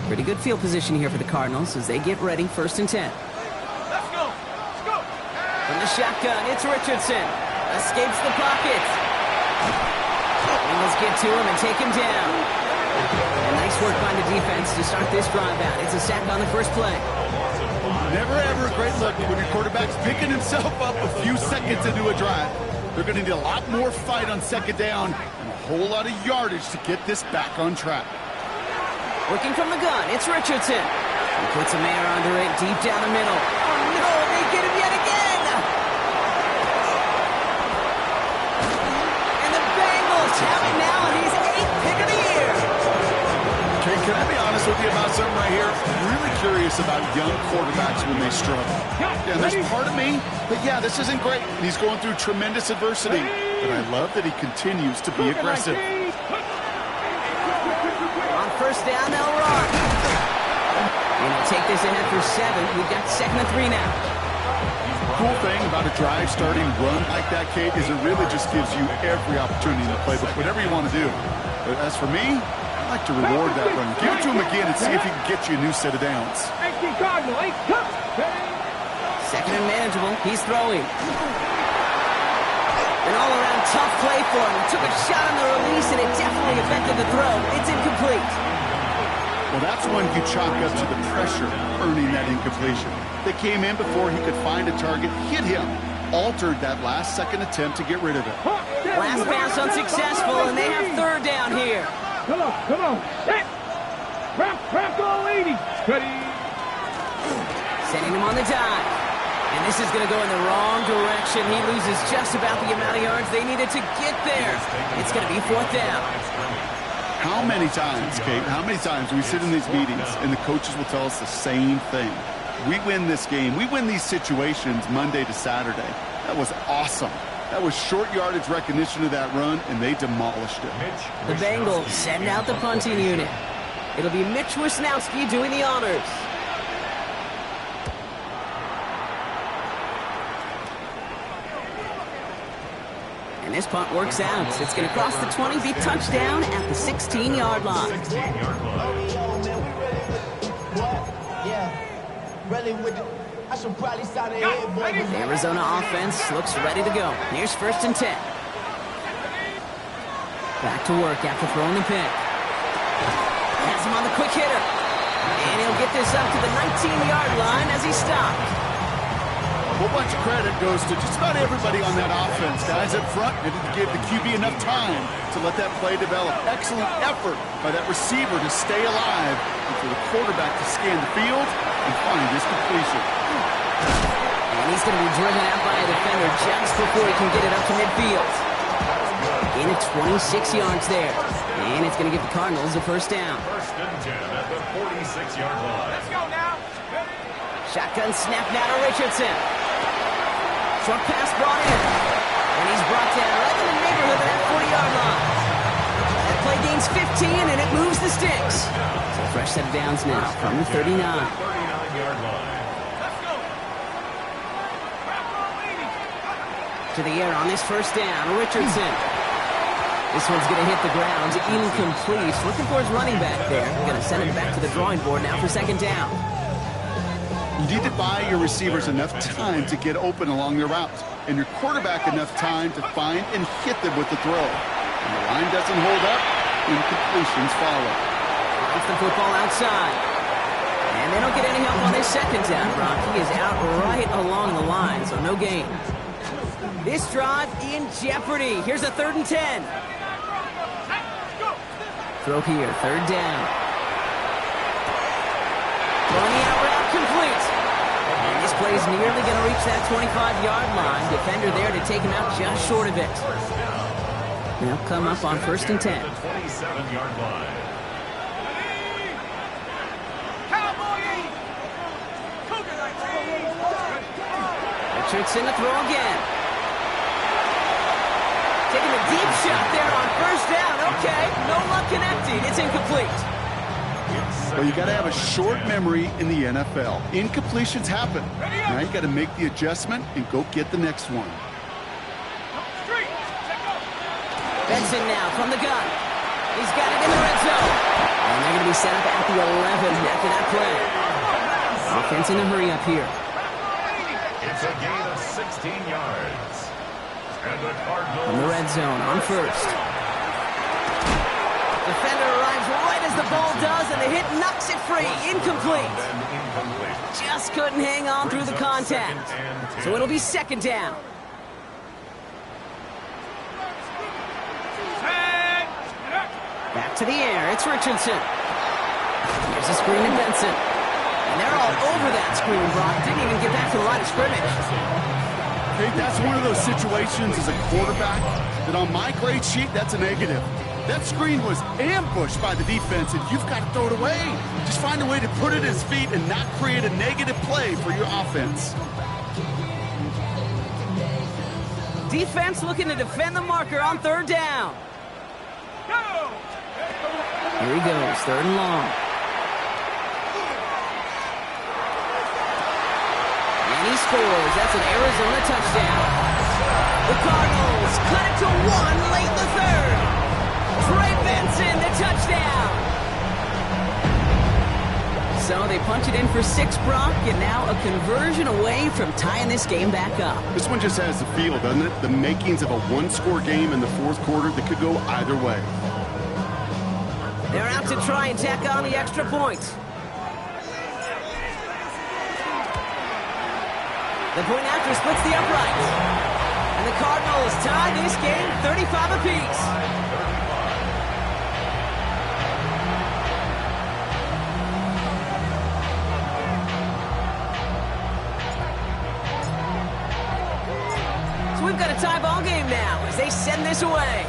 A: Pretty good field position here for the Cardinals as they get ready, first and 10.
B: Let's go. Let's go.
A: From the shotgun, it's Richardson. Escapes the pocket. Bengals get to him and take him down. A Nice work by the defense to start this drive out. It's a sack on the first play.
C: Never ever a great look when your quarterback's picking himself up a few seconds into a drive. They're going to need a lot more fight on second down and a whole lot of yardage to get this back on track.
A: Working from the gun, it's Richardson. He puts a man under it deep down the middle. Oh no, they get him yet again! And the Bengals have it now, and he's 8th pick of the year.
C: Okay, can I be honest with you about something right here? I'm really curious about young quarterbacks when they struggle. Yeah, there's part of me, but yeah, this isn't great. And he's going through tremendous adversity. But I love that he continues to be aggressive.
A: On first down, they'll run. And he'll take this ahead for 7. We've got 2nd and 3 now.
C: Cool thing about a drive starting run like that, Kate, is it really just gives you every opportunity in the playbook, whatever you want to do. But as for me, I like to reward that run. Give it to him again and see if he can get you a new set of downs.
A: 2nd and manageable. He's throwing. An all-around tough play for him. He took a shot on the release, and it definitely affected the throw. It's incomplete.
C: Well, that's when you chalk up to the pressure earning that incompletion. They came in before he could find a target, hit him, altered that last-second attempt to get rid of it.
A: Last pass unsuccessful, and they have 3rd down here.
B: Come on. Wrap all 80. Steady.
A: Sending him on the dive. And this is going to go in the wrong direction. He loses just about the amount of yards they needed to get there. It's going to be 4th down.
C: How many times, Kate, how many times we sit in these meetings and the coaches will tell us the same thing? We win this game. We win these situations Monday to Saturday. That was awesome. That was short yardage recognition of that run, and they demolished it.
A: The Bengals send out the punting unit. It'll be Mitch Wisnowski doing the honors. And this punt works out. It's going to cross the 20, be touchdown at the 16-yard line.
D: 16-yard line.
A: The Arizona offense looks ready to go. Here's 1st and 10. Back to work after throwing the pick. Has him on the quick hitter. And he'll get this up to the 19-yard line as he stopped.
C: A whole bunch of credit goes to just about everybody on that offense. Guys up front needed to give the QB enough time to let that play develop. Excellent effort by that receiver to stay alive and for the quarterback to scan the field and find his completion.
A: And he's going to be driven out by a defender just before he can get it up to midfield. Gain of 26 yards there. And it's going to give the Cardinals a 1st down.
D: 1st and 10 at the 46-yard line.
B: Let's go now.
A: Shotgun snap now to Richardson. Short pass brought in. And he's brought down right in the neighborhood of that 40-yard line. That play gains 15, and it moves the sticks. So fresh set of downs now from the 39.
D: 39-yard line.
A: To the air on this 1st down, Richardson. This one's going to hit the ground, incomplete. Looking for his running back there. Going to send him back to the drawing board now for 2nd down.
C: You need to buy your receivers enough time to get open along their routes, and your quarterback enough time to find and hit them with the throw. When the line doesn't hold up, incompletions follow.
A: Gets the football outside. And they don't get any help on this 2nd down. Rocky is out right along the line, so no gain. This drive in jeopardy. Here's a 3rd and 10. Throw here, 3rd down. Throwing the out route complete. And this play is nearly going to reach that 25-yard line. Defender there to take him out just short of it. They'll come up on 1st and 10.
D: 27-yard line.
A: Richardson to throw again. Taking a deep shot there on 1st down. Okay, no luck connecting. It's incomplete.
C: Well, you got to have a short memory in the NFL. Incompletions happen. Now you got to make the adjustment and go get the next one.
A: Benson now from the gun. He's got it in the red zone. And they're going to be set up at the 11 after that play. Offense in a hurry up here.
D: It's a gain of 16 yards. And the Cardinals
A: From the red zone on 1st. Defender arrives right as the ball does, and the hit knocks it free. Incomplete. Just couldn't hang on through the contact. So it'll be second down. Back to the air. It's Richardson. Here's a screen to Benson. And they're all over that screen, Brock. Didn't even get back to the line of scrimmage.
C: Hey, that's one of those situations as a quarterback that on my grade sheet, that's a negative. That screen was ambushed by the defense, and you've got to throw it away. Just find a way to put it at his feet and not create a negative play for your offense.
A: Defense looking to defend the marker on third down. Here he goes, third and long. And he scores. That's an Arizona touchdown. The Cardinals cut it to 1 late in the third. Trey Benson, the touchdown. So they punch it in for 6, Brock, and now a conversion away from tying this game back up.
C: This one just has the feel, doesn't it? The makings of a one-score game in the fourth quarter that could go either way.
A: They're out to try and tack on the extra point. The point after splits the uprights. And the Cardinals tie this game 35 apiece. So we've got a tie ball game now as they send this away.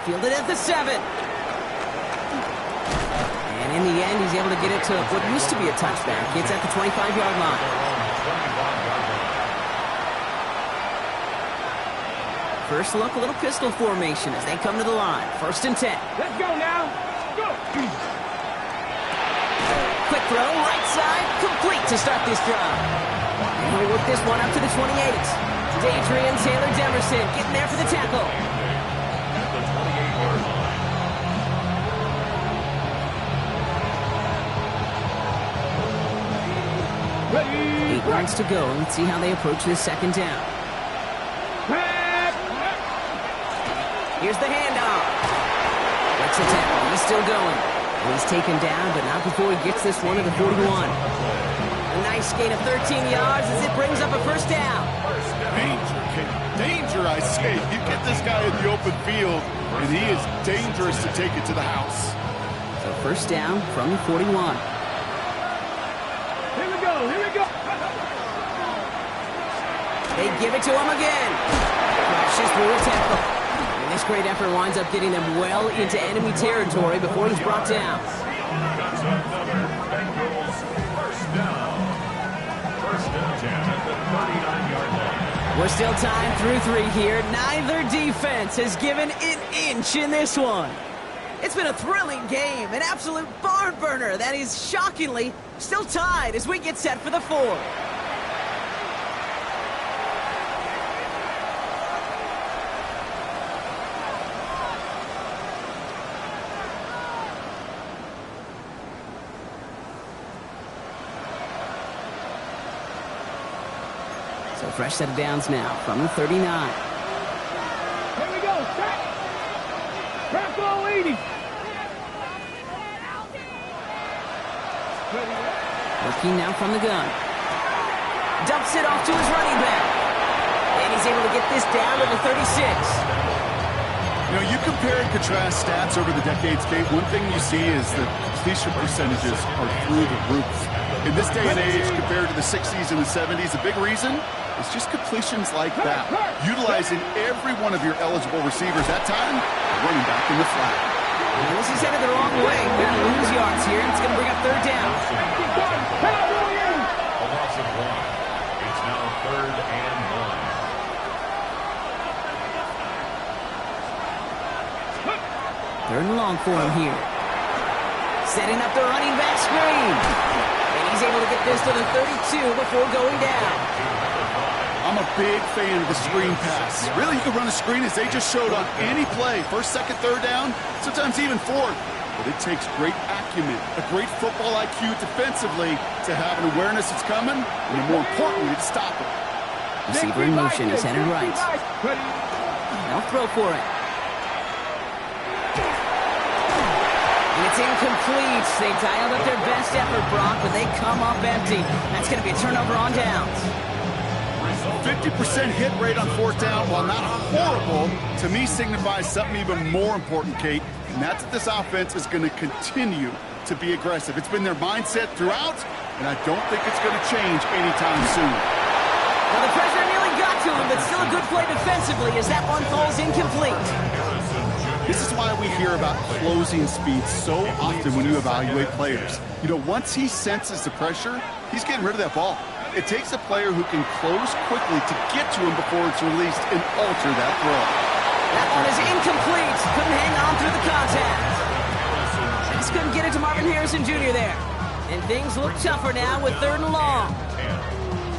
A: Fielded at the 7. And in the end, he's able to get it to what used to be a touchback. It's at the 25-yard line. First look, a little pistol formation as they come to the line. 1st and 10.
B: Let's go now. Go.
A: Quick throw, right side, complete to start this drive. And he'll work this one up to the 28. Adrian Taylor Demerson getting there for the tackle. Ready. 8 yards to go. Let's see how they approach this second down. Here's the handoff. Breaks the tackle. He's still going. And he's taken down, but not before he gets this one to the 41. A nice gain of 13 yards as it brings up a first down.
C: Danger, kid. Danger, I say. You get this guy in the open field, and he is dangerous to take it to the house.
A: So first down from the 41.
B: Here we go. Here we go.
A: They give it to him again. Crashes through a tackle. And this great effort winds up getting them well into enemy territory before he's brought down.
D: That's another Bengals first down. First down at the 39-yard line.
A: We're still tied through 3 here. Neither defense has given an inch in this one. It's been a thrilling game, an absolute barn burner that is shockingly still tied as we get set for the 4th. So fresh set of downs now from the 39.
B: Here we go. Set. Press all 80.
A: Looking now from the gun. Dumps it off to his running back. And he's able to get this down to the 36.
C: You know, you compare and contrast stats over the decades, Kate. One thing you see is that completion percentages are through the roof. In this day and age, compared to the 60s and the 70s, a big reason is just completions like that. Utilizing every one of your eligible receivers that time, running back in the flat.
A: And this is headed the wrong way. They're going to lose yards here, and it's going to bring up third down.
D: A loss of 1. It's now 3rd and 1.
A: 3rd and long for him here. Setting up the running back screen. And he's able to get this to the 32 before going down.
C: I'm a big fan of the screen pass. Really, you can run a screen as they just showed on any play. 1st, 2nd, 3rd down, sometimes even 4th. But it takes great acumen, a great football IQ defensively to have an awareness it's coming, and more importantly, to stop it.
A: Receiver in motion. He's headed right. Now They'll throw for it. And it's incomplete. They dialed up their best effort, Brock, but they come up empty. That's going to be a turnover on downs.
C: 50% hit rate on fourth down, while not horrible, to me signifies something even more important, Kate, and that's that this offense is going to continue to be aggressive. It's been their mindset throughout, and I don't think it's going to change anytime soon.
A: Well, the pressure nearly got to him, but still a good play defensively as that one falls incomplete.
C: This is why we hear about closing speed so often when you evaluate players. You know, once he senses the pressure, he's getting rid of that ball. It takes a player who can close quickly to get to him before it's released and alter that throw.
A: That one is incomplete. Couldn't hang on through the contact. Just couldn't get it to Marvin Harrison Jr. there. And things look tougher now with 3rd and long.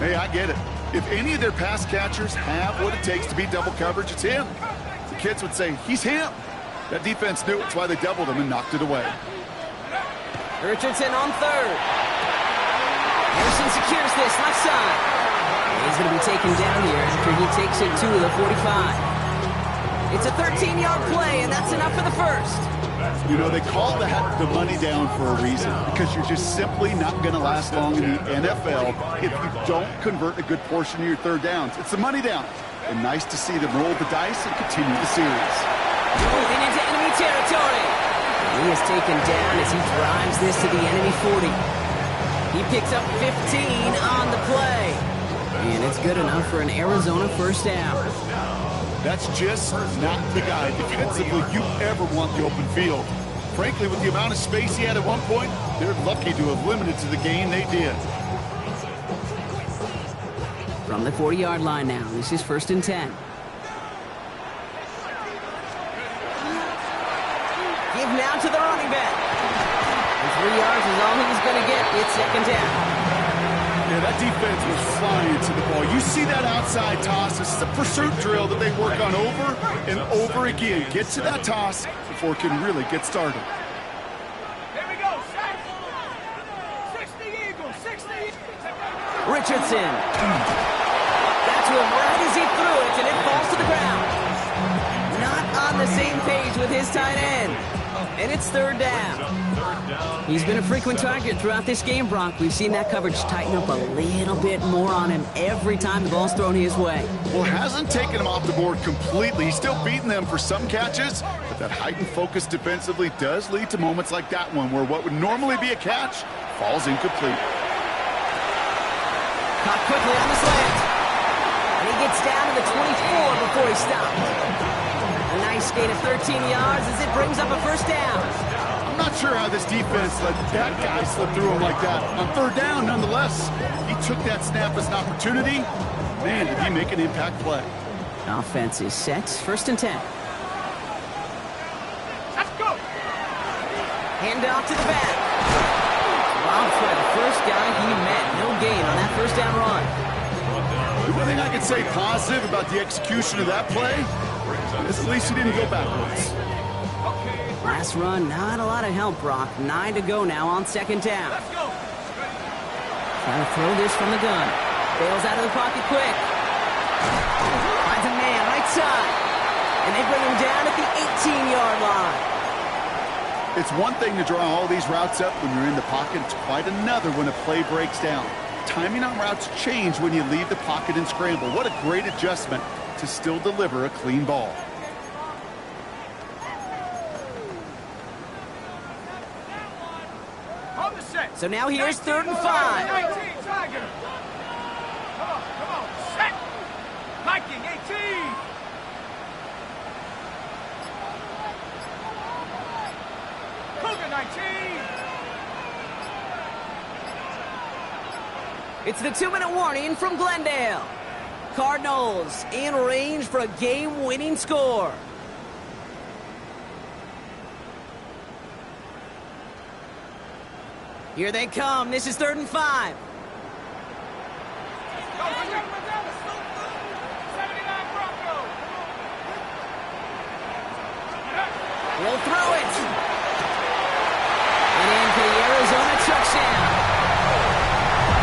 C: Hey, I get it. If any of their pass catchers have what it takes to beat double coverage, it's him. The kids would say, he's him. That defense knew it's why they doubled him and knocked it away.
A: Richardson on 3rd. Harrison secures this left side. He's going to be taken down here after he takes it to the 45. It's a 13-yard play, and that's enough for the first.
C: You know, they call that the money down for a reason, because you're just simply not going to last long in the NFL if you don't convert a good portion of your 3rd downs. It's the money down. And nice to see them roll the dice and continue the series.
A: Moving into enemy territory. He is taken down as he drives this to the enemy 40. He picks up 15 on the play. And it's good enough for an Arizona first down.
C: That's just not the guy defensively you ever want the open field. Frankly, with the amount of space he had at one point, they're lucky to have limited to the gain they did.
A: From the 40-yard line now, this is 1st and 10. Give now to the running back. And 3 yards is all he was going to get. It's 2nd down.
C: Yeah, that defense was flying to the ball. You see that outside toss. This is a pursuit drill that they work on over and over again. Get to that toss before it can really get started.
B: Here we go. 60 Eagles. 60 Eagles.
A: Richardson. Got to him right as he threw it, and it falls to the ground. Not on the same page with his tight end. And it's 3rd down. He's been a frequent target throughout this game, Brock. We've seen that coverage tighten up a little bit more on him every time the ball's thrown his way.
C: Well, hasn't taken him off the board completely. He's still beating them for some catches, but that heightened focus defensively does lead to moments like that one where what would normally be a catch falls incomplete.
A: Caught quickly on the slant. And he gets down to the 24 before he stops. A nice gain of 13 yards as it brings up a first down.
C: I'm not sure how this defense let that guy slip through him like that. On 3rd down, nonetheless, he took that snap as an opportunity. Man, did he make an impact play.
A: Offense is set. 1st and 10.
B: Let's go.
A: Hand off to the back. Wild play. The first guy he met. No gain on that first down run.
C: The one thing I can say positive about the execution of that play is at least he didn't go backwards.
A: Last run, not a lot of help, Brock. 9 to go now on 2nd down.
B: Let's go.
A: Trying to throw this from the gun. Bails out of the pocket quick. Finds a man right side. And they bring him down at the 18-yard line.
C: It's one thing to draw all these routes up when you're in the pocket. It's quite another when a play breaks down. Timing on routes change when you leave the pocket and scramble. What a great adjustment to still deliver a clean ball.
B: On the set.
A: So now here's 3rd and 5.
B: 19, Tiger. Come on. Set. Viking, 18. Cougar, 19.
A: It's the 2-minute warning from Glendale. Cardinals in range for a game-winning score. Here they come. This is 3rd and 5. He'll throw it. And in for the Arizona touchdown.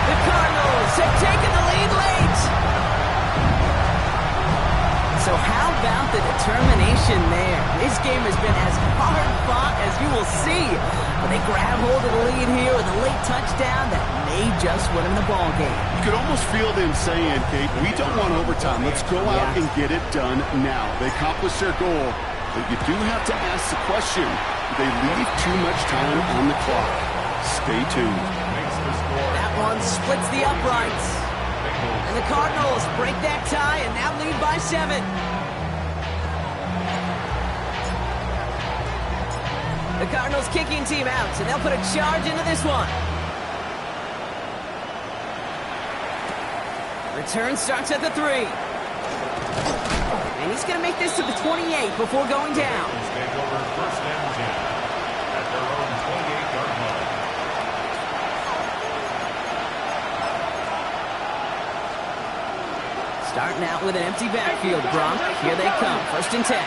A: The Cardinals have taken the lead late. So how about the determination? possession there. This game has been as hard-fought as you will see. But they grab hold of the lead here with a late touchdown that may just win them the ball game.
C: You could almost feel them saying, Kate, we don't want overtime. Let's go out and get it done now. They accomplished their goal, but you do have to ask the question, do they leave too much time on the clock? Stay tuned.
A: That one splits the uprights. And the Cardinals break that tie and now lead by 7. The Cardinals kicking team out, and they'll put a charge into this one. Return starts at the 3. And he's going to make this to the 28 before going down.
D: Take over first and 10 at their own 28-yard line.
A: Starting out with an empty backfield, Gronk. Here they come, first and 10.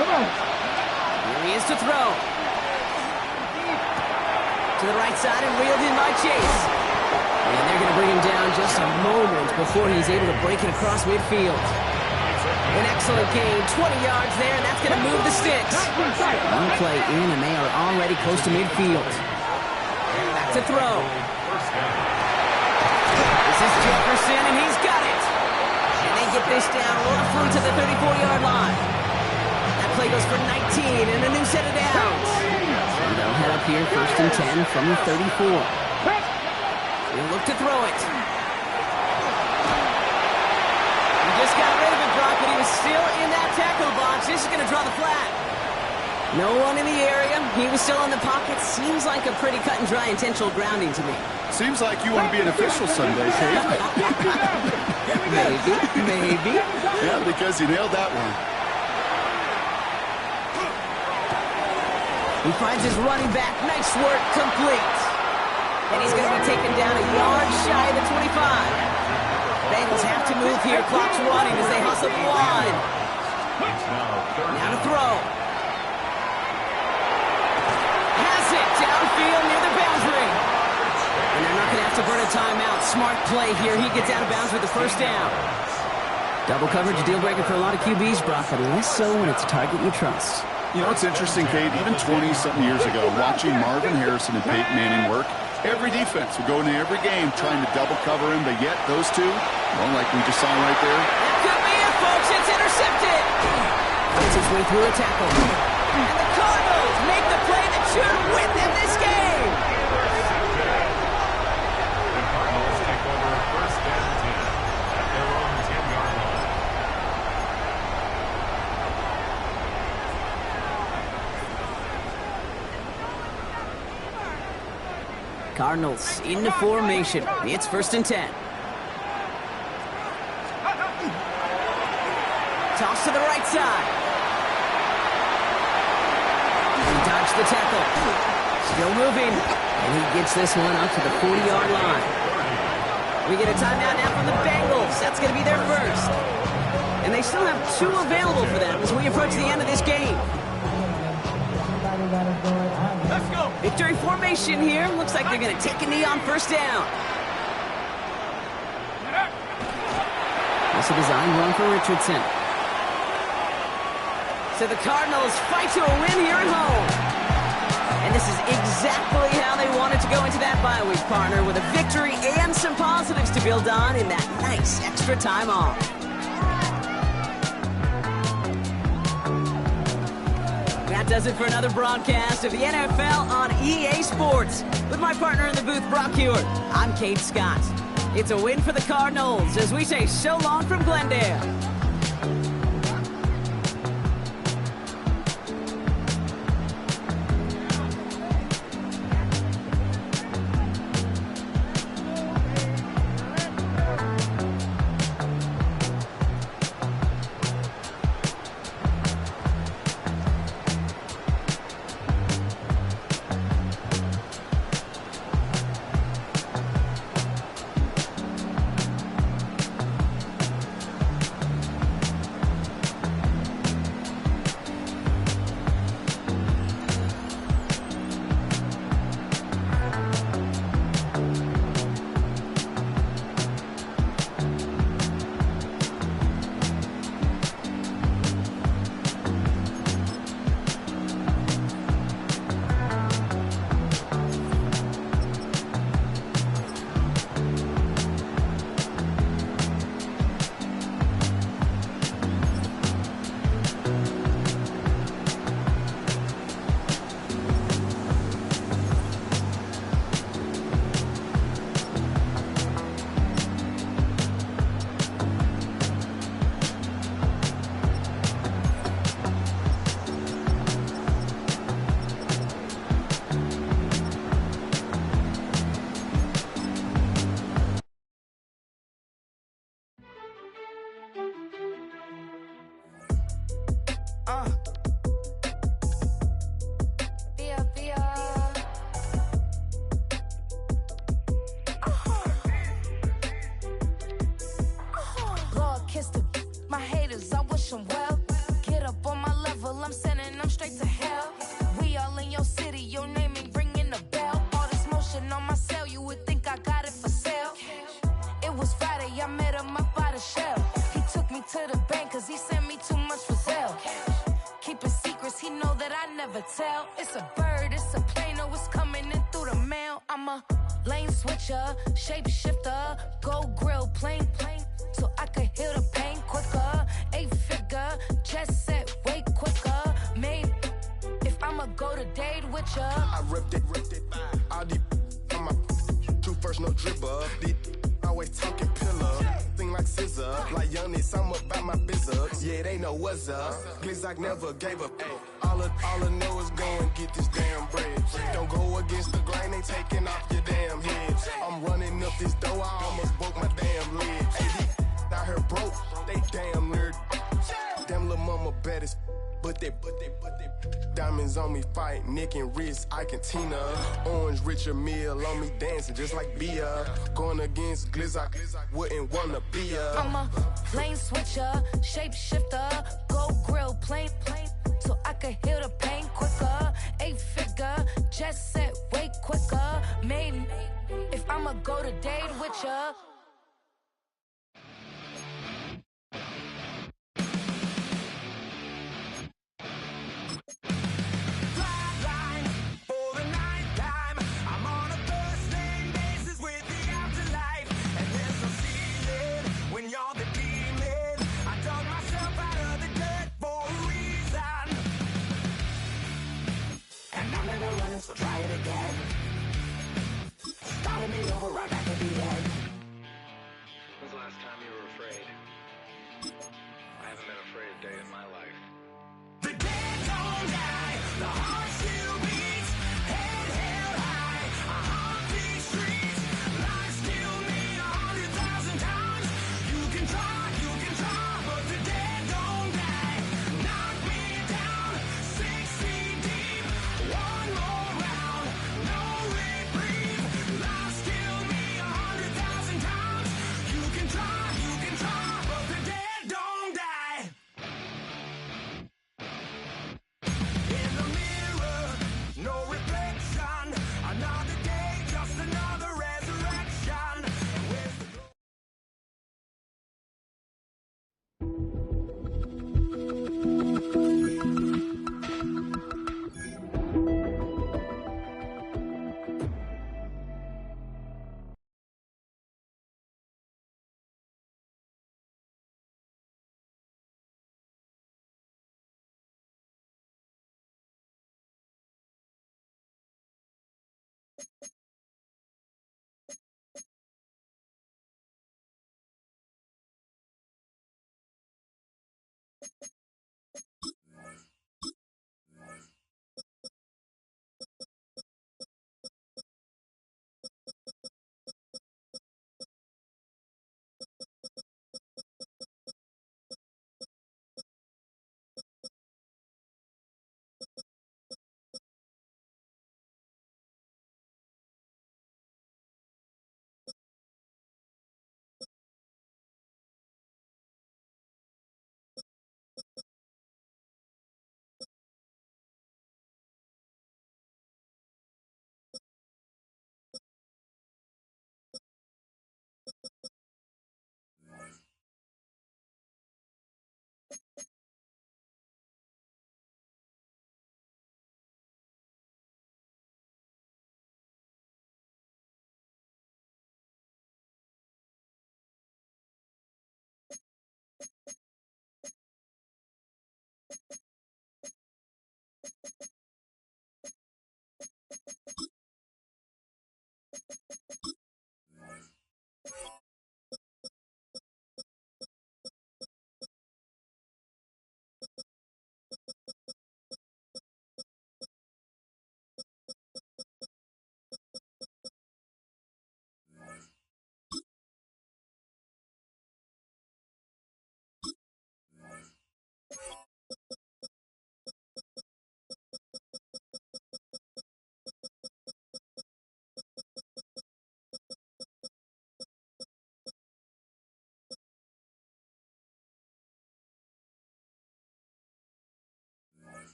B: Come on.
A: Here he is to throw. To the right side and wheeled in by Chase. And they're going to bring him down just a moment before he's able to break it across midfield. An excellent gain, 20 yards there, and that's going to move the sticks. One play in, and they are already close to midfield. Back to throw. This is Jefferson, and he's got it. And they get this down roughly to the 34-yard line. That play goes for 19 and a new set of downs. And they'll head up here first and 10 from the 34. He'll look to throw it. He just got rid of it, Brock, but he was still in that tackle box. This is going to draw the flag. No one in the area. He was still in the pocket. Seems like a pretty cut and dry intentional grounding to me.
C: Seems like you want to be an official someday, Kate.
A: Maybe.
C: Yeah, because you nailed that one.
A: He finds his running back. Nice work. Complete. And he's going to be taken down a yard shy of the 25. Bengals have to move here. Clock's running as they hustle the line. Now to throw. Has it downfield near the boundary. And they're not going to have to burn a timeout. Smart play here. He gets out of bounds with the first down. Double coverage, a deal breaker for a lot of QBs, Brock, but less so when it's a target you trust.
C: You know, it's interesting, Kate, even 20-something years ago, watching Marvin Harrison and Peyton Manning work, every defense would go into every game trying to double cover him, but yet those two, well, like we just saw right there.
A: That could be it, folks. It's intercepted. Finds his way through a tackle. And the Cardinals make the play that should win them this game.
D: The Cardinals take over first and 10 at their own 10-yard line.
A: Cardinals into formation. It's first and 10. Toss to the right side. He dodged the tackle. Still moving. And he gets this one up to the 40-yard line. We get a timeout now from the Bengals. That's going to be their first. And they still have 2 available for them as we approach the end of this game.
B: Let's go.
A: Victory formation here. Looks like they're going to take a knee on first down. That's a design run for Richardson. So the Cardinals fight to a win here at home. And this is exactly how they wanted to go into that bye week, partner, with a victory and some positives to build on in that nice extra time off. That does it for another broadcast of the NFL on EA Sports. With my partner in the booth, Brock Hewitt, I'm Kate Scott. It's a win for the Cardinals as we say so long from Glendale.
E: Lord, kiss the my haters, I wish them well. Get up on my level, I'm sending them straight to hell. We all in your city, your name ain't ringing the bell. All this motion on my cell, you would think I got it for sale. It was Friday, I met him up by the shell. He took me to the bank, cause he sent me too much for sale. Keeping secrets, he know that I never tell. It's a bird, it's a plane, oh, it's coming in through the mail. I'm a lane switcher, shapeshifter, go grill, plane, so I could heal the pain quicker. 8-figure, just set way quicker. Made, if I'ma go to date with ya.
F: I ripped it, all these on my two first, no dribble. These always talking pillar, thing like scissor. Like youngest, I'm about my business. Yeah, they know what's up. Glizzock never gave up. All I know is go and get this damn bread. Don't go against the grain, they taking off your damn head. I'm running up this door, I almost broke my damn leg. Hey, out here broke, they damn nerd. Damn little mama bad as but they diamonds on me fight, neck and wrist, I can Tina. Orange Richard Mill on me dancing just like Bia. Going against Glizzock, wouldn't wanna be ya.
E: I'm a lane switcher, shapeshifter, go grill, plane, so I could heal the pain quicker. 8-figure, just set way quicker. Made, if I'ma go to date with ya.
G: So try it again. Started me over right back at the end.
H: When's the last time you were afraid? I haven't been afraid a day in my life.
G: The dead don't die, the heart still beats, head held high, I haunt these streets, life still me 100,000 times. You can try, but the dead don't die. Knock me down, 6 feet deep, one more round, no reprieve, life still me 100,000 times. You can try, but the dead don't die. In the mirror, no reflection. Another day, just another resurrection. Where's the